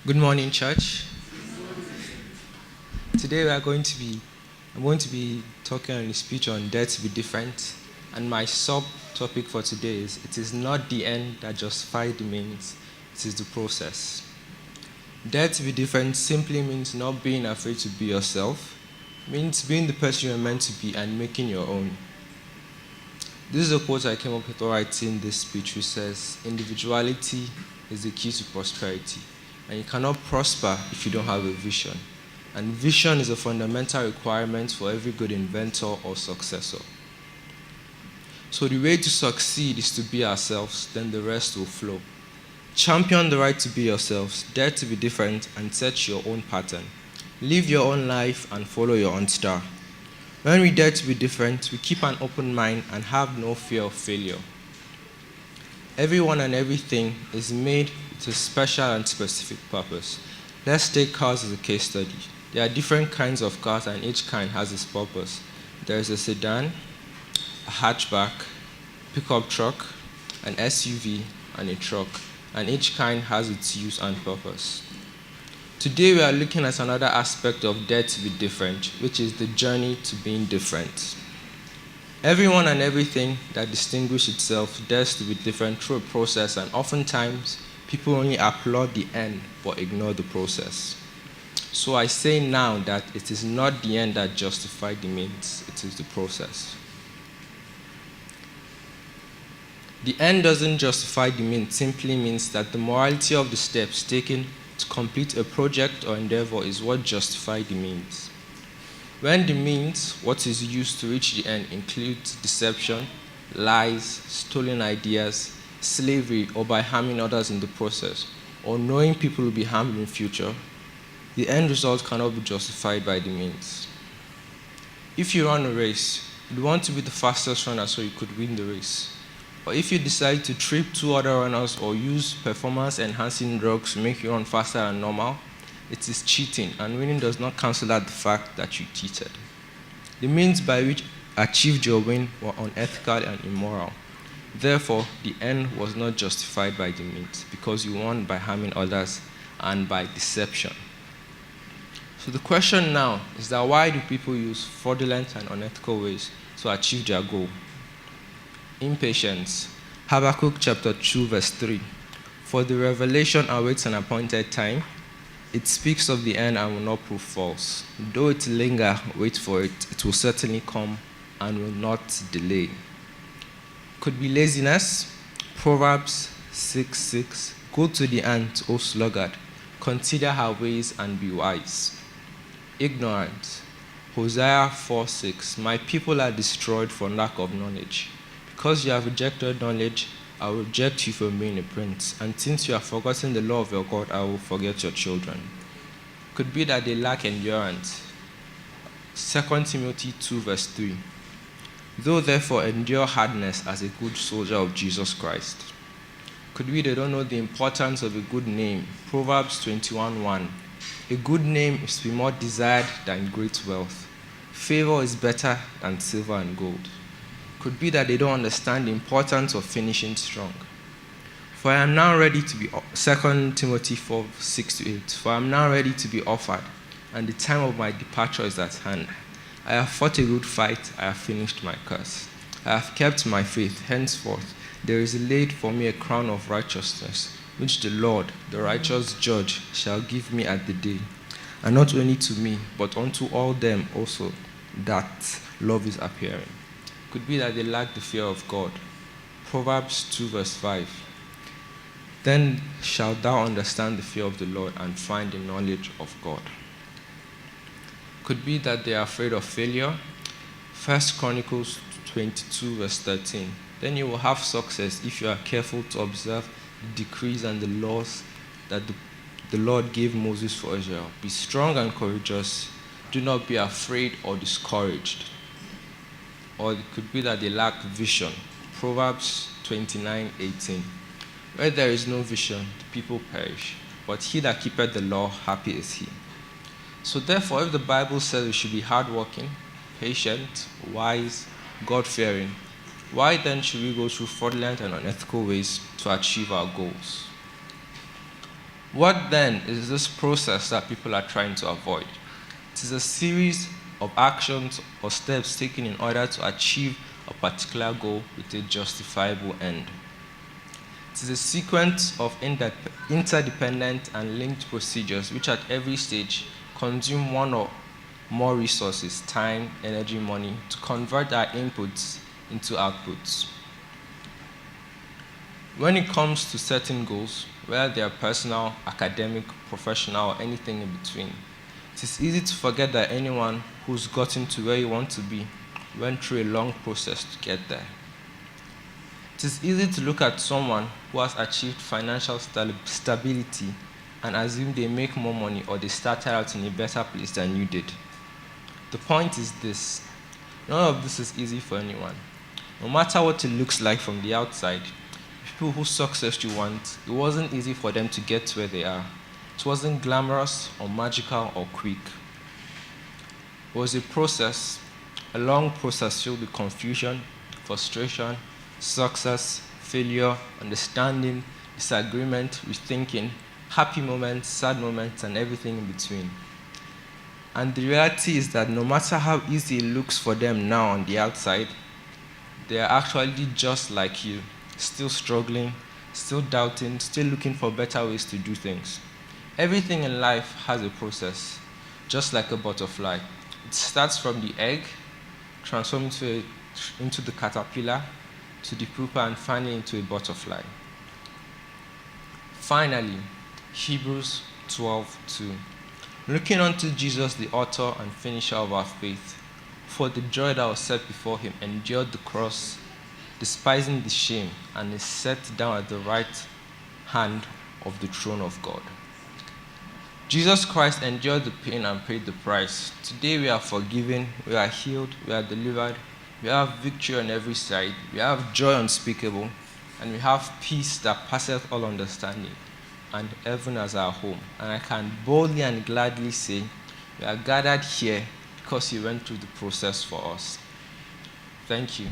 Good morning, church. Today I'm going to be talking on a speech on dare to be different, and my sub-topic for today is: it is not the end that justifies the means; it is the process. Dare to be different simply means not being afraid to be yourself, means being the person you're meant to be and making your own. This is a quote I came up with while writing this speech, which says, "Individuality is the key to prosperity, and you cannot prosper if you don't have a vision. And vision is a fundamental requirement for every good inventor or successor." So the way to succeed is to be ourselves, then the rest will flow. Champion the right to be yourselves, dare to be different, and set your own pattern. Live your own life and follow your own star. When we dare to be different, we keep an open mind and have no fear of failure. Everyone and everything is made with a special and specific purpose. Let's take cars as a case study. There are different kinds of cars and each kind has its purpose. There is a sedan, a hatchback, pickup truck, an SUV, and a truck, and each kind has its use and purpose. Today we are looking at another aspect of dare to be different, which is the journey to being different. Everyone and everything that distinguishes itself dares to be different through a process, and oftentimes people only applaud the end but ignore the process. So I say now that it is not the end that justifies the means, it is the process. The end doesn't justify the means, simply means that the morality of the steps taken to complete a project or endeavor is what justifies the means. When the means, what is used to reach the end, includes deception, lies, stolen ideas, slavery, or by harming others in the process, or knowing people will be harmed in future, the end result cannot be justified by the means. If you run a race, you want to be the fastest runner so you could win the race. Or if you decide to trip two other runners or use performance-enhancing drugs to make you run faster than normal, it is cheating, and winning does not cancel out the fact that you cheated. The means by which achieved your win were unethical and immoral. Therefore, the end was not justified by the means, because you won by harming others and by deception. So the question now is that why do people use fraudulent and unethical ways to achieve their goal? Impatience. Habakkuk chapter 2 verse 3. For the revelation awaits an appointed time. It speaks of the end and will not prove false. Though it linger, wait for it. It will certainly come and will not delay. Could be laziness. Proverbs 6:6. Go to the ant, O sluggard. Consider her ways and be wise. Ignorance. Hosea 4:6. My people are destroyed for lack of knowledge. Because you have rejected knowledge, I will reject you from being a prince. And since you have forgotten the law of your God, I will forget your children. Could be that they lack endurance. 2 Timothy 2 verse 3. Though therefore endure hardness as a good soldier of Jesus Christ. Could be they don't know the importance of a good name. Proverbs 21:1. A good name is to be more desired than great wealth. Favor is better than silver and gold. Could be that they don't understand the importance of finishing strong. For I am now ready to be, 2 Timothy 4:6-8. For I am now ready to be offered, and the time of my departure is at hand. I have fought a good fight, I have finished my course. I have kept my faith, henceforth there is laid for me a crown of righteousness, which the Lord, the righteous judge, shall give me at the day, and not only to me, but unto all them also that love is appearing. Could be that they lack the fear of God. Proverbs 2 verse 5. Then shalt thou understand the fear of the Lord and find the knowledge of God. Could be that they are afraid of failure. 1 Chronicles 22 verse 13. Then you will have success if you are careful to observe the decrees and the laws that the Lord gave Moses for Israel. Be strong and courageous. Do not be afraid or discouraged. Or it could be that they lack vision. Proverbs 29:18. Where there is no vision, the people perish. But he that keepeth the law, happy is he. So therefore, if the Bible says we should be hardworking, patient, wise, God-fearing, why then should we go through fraudulent and unethical ways to achieve our goals? What then is this process that people are trying to avoid? It is a series of actions or steps taken in order to achieve a particular goal with a justifiable end. It is a sequence of interdependent and linked procedures which at every stage consume one or more resources, time, energy, money, to convert our inputs into outputs. When it comes to certain goals, whether they are personal, academic, professional, or anything in between, it is easy to forget that anyone who's gotten to where you want to be went through a long process to get there. It is easy to look at someone who has achieved financial stability and assume they make more money or they started out in a better place than you did. The point is this: none of this is easy for anyone. No matter what it looks like from the outside, people whose success you want, it wasn't easy for them to get to where they are. It wasn't glamorous or magical or quick. It was a process, a long process filled with confusion, frustration, success, failure, understanding, disagreement, rethinking, happy moments, sad moments, and everything in between. And the reality is that no matter how easy it looks for them now on the outside, they are actually just like you, still struggling, still doubting, still looking for better ways to do things. Everything in life has a process, just like a butterfly. It starts from the egg, transforms into the caterpillar, to the pupa, and finally into a butterfly. Finally, Hebrews 12:2. Looking unto Jesus, the author and finisher of our faith, for the joy that was set before him, endured the cross, despising the shame, and is set down at the right hand of the throne of God. Jesus Christ endured the pain and paid the price. Today we are forgiven, we are healed, we are delivered, we have victory on every side, we have joy unspeakable, and we have peace that passeth all understanding, and heaven as our home. And I can boldly and gladly say, we are gathered here because he went through the process for us. Thank you.